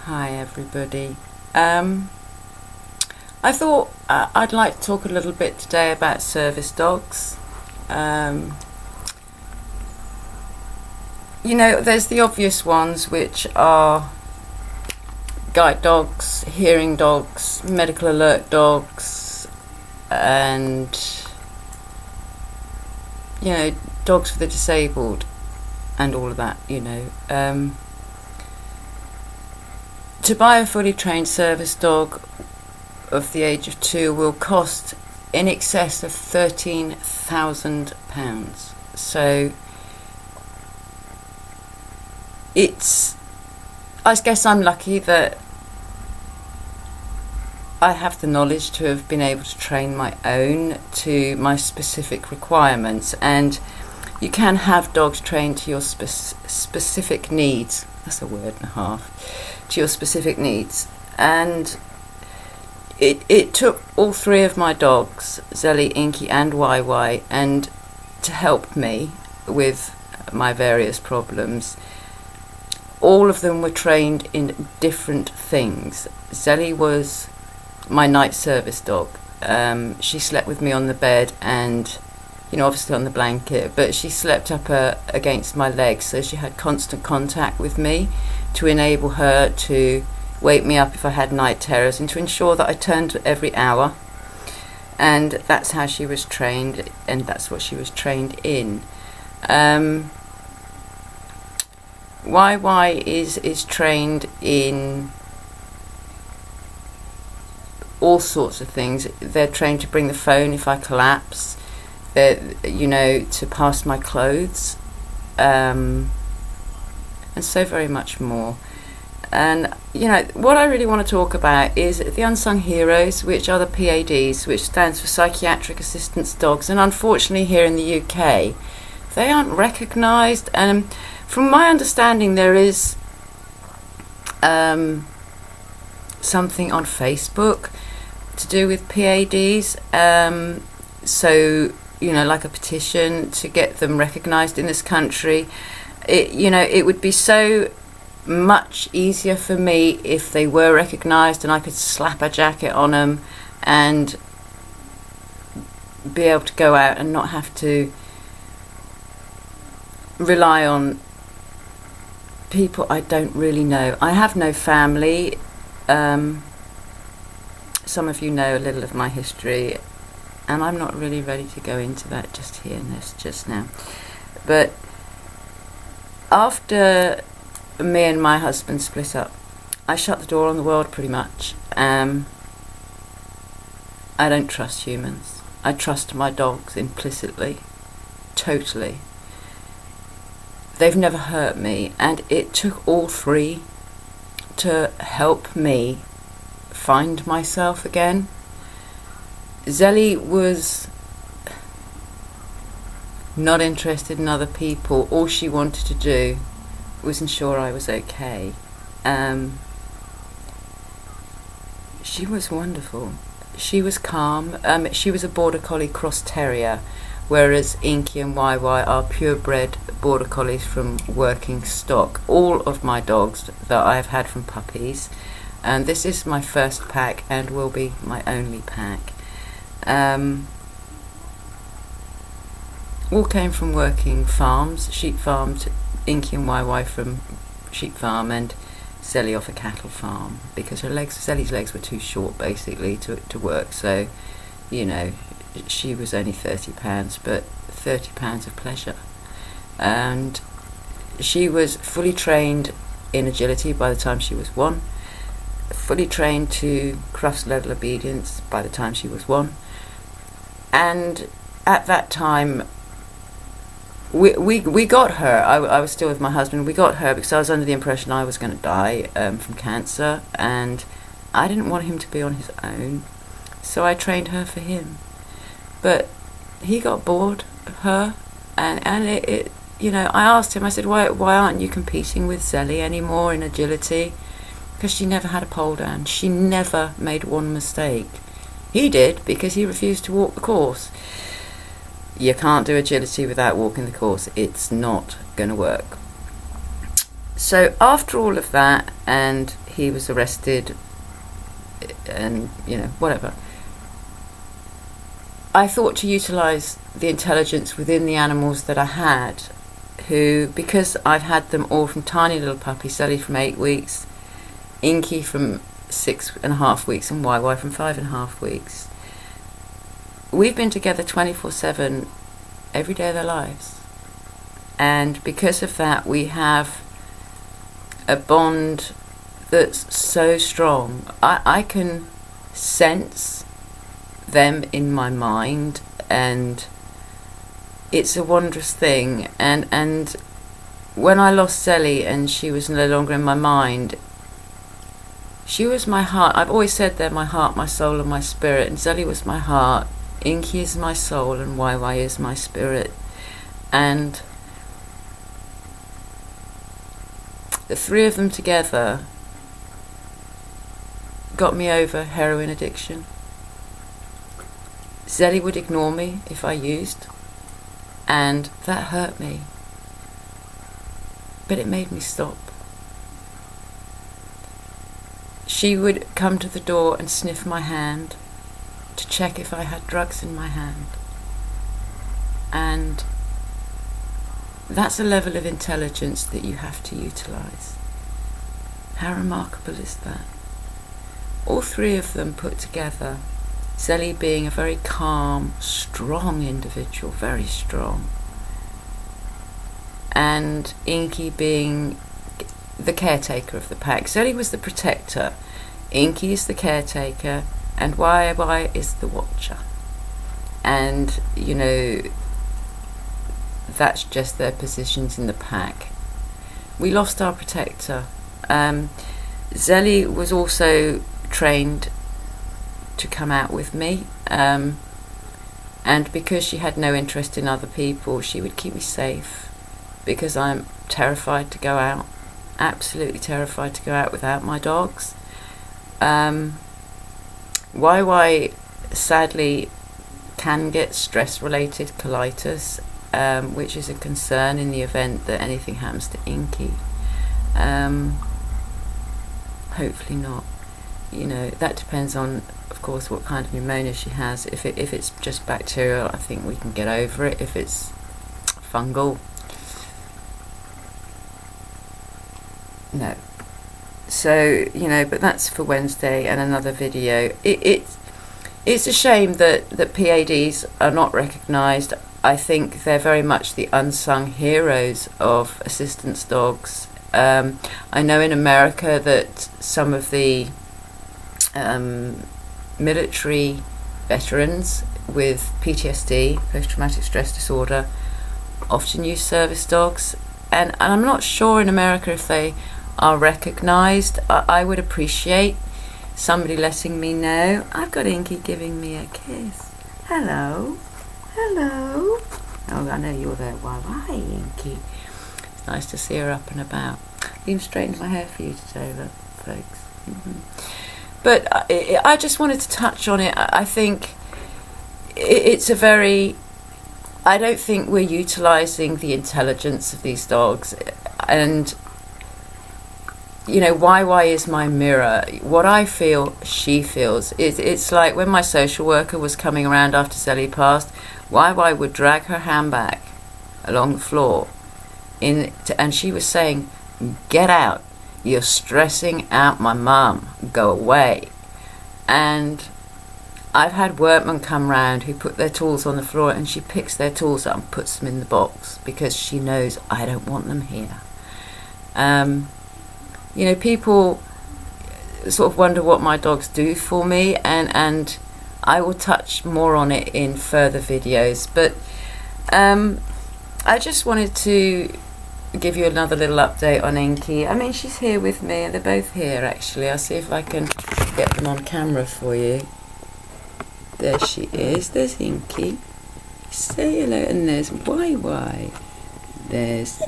Hi everybody. I thought I'd like to talk a little bit today about service dogs. There's the obvious ones, which are guide dogs, hearing dogs, medical alert dogs, and dogs for the disabled and all of that. To buy a fully trained service dog of the age of 2 will cost in excess of £13,000. So I guess I'm lucky that I have the knowledge to have been able to train my own to my specific requirements, and you can have dogs trained to your specific needs. That's a word and a half. To your specific needs. And it took all 3 of my dogs, Zelly, Inky and YY, and to help me with my various problems. All of them were trained in different things. Zelly was my night service dog. She slept with me on the bed and obviously on the blanket, but she slept up against my legs, so she had constant contact with me to enable her to wake me up if I had night terrors and to ensure that I turned every hour. And that's how she was trained, and that's what she was trained in. YY is trained in all sorts of things. They're trained to bring the phone if I collapse. To pass my clothes, and so very much more. And what I really want to talk about is the unsung heroes, which are the PADs, which stands for psychiatric assistance dogs. And unfortunately here in the UK they aren't recognised, and from my understanding there is something on Facebook to do with PADs, like a petition to get them recognised in this country. It would be so much easier for me if they were recognised and I could slap a jacket on them and be able to go out and not have to rely on people I don't really know. I have no family. Some of you know a little of my history, and I'm not really ready to go into that just now. But after me and my husband split up, I shut the door on the world pretty much. I don't trust humans. I trust my dogs implicitly, totally. They've never hurt me, and it took all 3 to help me find myself again. Zelly was not interested in other people. All she wanted to do was ensure I was okay. She was wonderful. She was calm. She was a border collie cross terrier, whereas Inky and YY are purebred border collies from working stock. All of my dogs that I've had from puppies, and this is my first pack and will be my only pack. All came from working farms, sheep farms. Inky and YY from sheep farm, and Zelly off a cattle farm, because Zelly's legs were too short basically to work. So she was only £30, but £30 of pleasure. And she was fully trained in agility by the time she was 1, fully trained to Crufts level obedience by the time she was 1. And at that time we got her. I was still with my husband. We got her because I was under the impression I was going to die from cancer, and I didn't want him to be on his own, so I trained her for him. But he got bored of her, and I asked him, I said, why aren't you competing with Zelly anymore in agility? Because she never had a pole down. She never made one mistake. He did, because he refused to walk the course. You can't do agility without walking the course. It's not going to work. So after all of that, and he was arrested, and whatever, I thought to utilise the intelligence within the animals that I had, who, because I've had them all from tiny little puppies, Sally from 8 weeks, Inky from 6.5 weeks, and YY from 5.5 weeks. We've been together 24/7 every day of their lives. And because of that, we have a bond that's so strong. I can sense them in my mind, and it's a wondrous thing. And when I lost Sally and she was no longer in my mind, she was my heart. I've always said they're my heart, my soul, and my spirit. And Sally was my heart, Inky is my soul, and YY is my spirit. And the three of them together got me over heroin addiction. Zelly would ignore me if I used, and that hurt me. But it made me stop. She would come to the door and sniff my hand to check if I had drugs in my hand. And that's a level of intelligence that you have to utilise. How remarkable is that? All three of them put together, Zelly being a very calm, strong individual, very strong, and Inky being the caretaker of the pack. Zelly was the protector, Inky is the caretaker, and YY is the watcher. And that's just their positions in the pack. We lost our protector. Zelly was also trained to come out with me, and because she had no interest in other people, she would keep me safe, because I'm terrified to go out, absolutely terrified to go out without my dogs. YY sadly can get stress-related colitis, which is a concern in the event that anything happens to Inky. Hopefully not. That depends on, of course, what kind of pneumonia she has. If it's just bacterial, I think we can get over it. If it's fungal, no. So but that's for Wednesday and another video. It's a shame that P.A.D'S are not recognised. I think they're very much the unsung heroes of assistance dogs. I know in America that some of the military veterans with PTSD, post-traumatic stress disorder, often use service dogs, and I'm not sure in America if they are recognised. I would appreciate somebody letting me know. I've got Inky giving me a kiss. Hello. Hello. Oh, I know you're there. Why, Inky? It's nice to see her up and about. I even straightened my hair for you today, look, folks. But I just wanted to touch on it. I think it's a very... I don't think we're utilising the intelligence of these dogs. And, YY is my mirror. What I feel, she feels. It's like when my social worker was coming around after Zelly passed, YY would drag her handbag along the floor, and she was saying, "Get out. You're stressing out my mum. Go away." And I've had workmen come round who put their tools on the floor, and she picks their tools up and puts them in the box because she knows I don't want them here. People sort of wonder what my dogs do for me, and I will touch more on it in further videos. But I just wanted to give you another little update on Inky. I mean, she's here with me, and they're both here actually. I'll see if I can get them on camera for you. There she is. There's Inky. Say hello. And there's YY. There's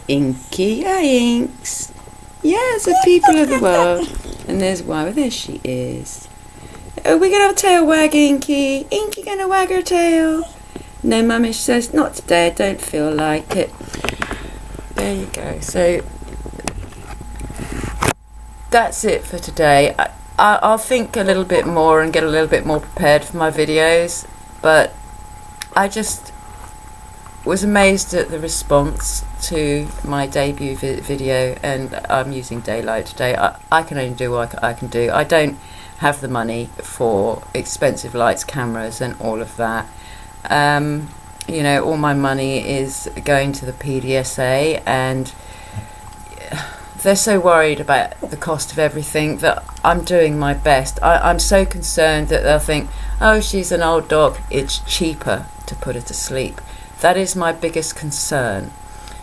Inky. Hi, Inks. Yes, the people of the world. And there's YY. There she is. Are we going to have a tail wag, Inky? Inky going to wag her tail? No, Mummy says, not today. I don't feel like it. There you go. So that's it for today. I'll think a little bit more and get a little bit more prepared for my videos, but I just was amazed at the response to my debut video, and I'm using daylight today. I can only do what I can do. I don't have the money for expensive lights, cameras and all of that. You know, all my money is going to the PDSA, and they're so worried about the cost of everything that I'm doing my best. I'm so concerned that they'll think, oh, she's an old dog, it's cheaper to put her to sleep. That is my biggest concern.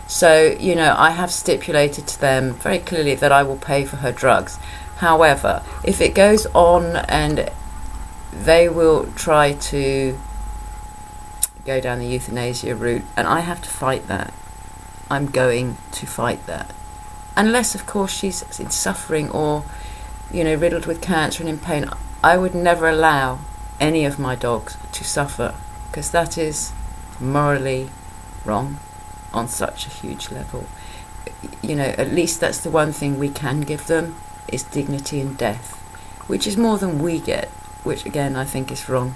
So, you know, I have stipulated to them very clearly that I will pay for her drugs. However, if it goes on and they will try to go down the euthanasia route, and I have to fight that, I'm going to fight that. Unless, of course, she's in suffering or, you know, riddled with cancer and in pain. I would never allow any of my dogs to suffer, because that is morally wrong on such a huge level. You know, at least that's the one thing we can give them, is dignity in death, which is more than we get, which again I think is wrong.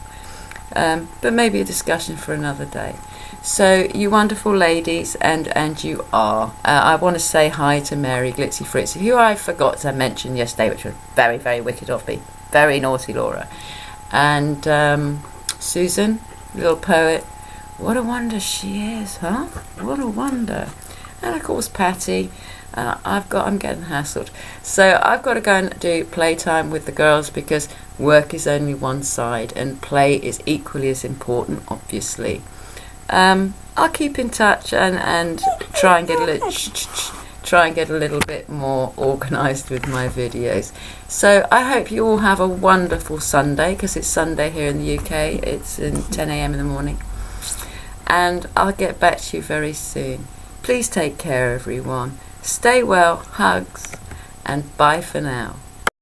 But maybe a discussion for another day. So, you wonderful ladies, and you are. I want to say hi to Mary Glitzy Fritzy, who I forgot to mention yesterday, which was very, very wicked of me. Very naughty, Laura. And Susan, little poet. What a wonder she is, huh? What a wonder. And of course Patty. I'm getting hassled. So I've got to go and do playtime with the girls, because work is only one side and play is equally as important, obviously. I'll keep in touch and try and get a little bit more organised with my videos. So I hope you all have a wonderful Sunday, because it's Sunday here in the UK. It's in 10 a.m. in the morning. And I'll get back to you very soon. Please take care, everyone. Stay well, hugs, and bye for now.